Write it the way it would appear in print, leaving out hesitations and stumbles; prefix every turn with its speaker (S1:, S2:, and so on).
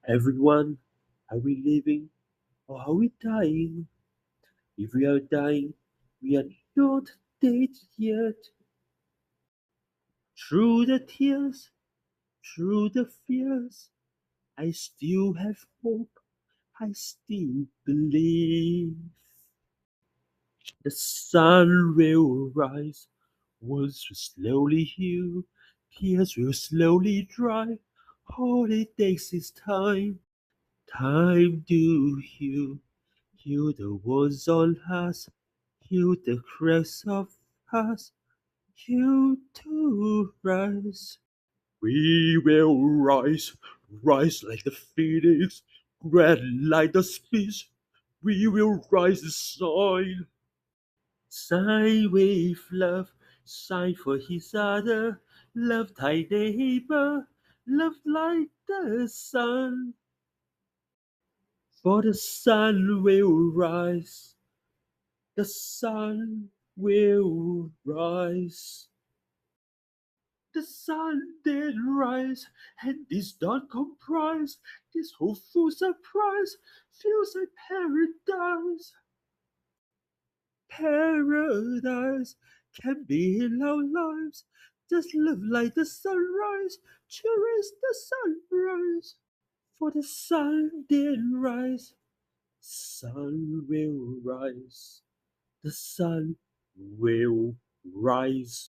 S1: Everyone, are we living or are we dying? If we are dying, we are not dead yet. Through the tears, through the fears, I still have hope. I still believe. The sun will rise, wounds will slowly heal, tears will slowly dry. All it takes is time, time to heal. Heal the wounds on us, heal the cracks of us, heal to rise. We will rise, rise like the phoenix, grand like the sphinx. We will rise and shine. Sign with love, sign for each other, love thy neighbor, love like the sun. For the sun will rise, the sun will rise. The sun did rise, and this dawn comprise, this hopeful surprise feels like paradise. Paradise can be in our lives. Just live like the sunrise, cherish the sunrise. For the sun did rise, sun will rise. The sun will rise.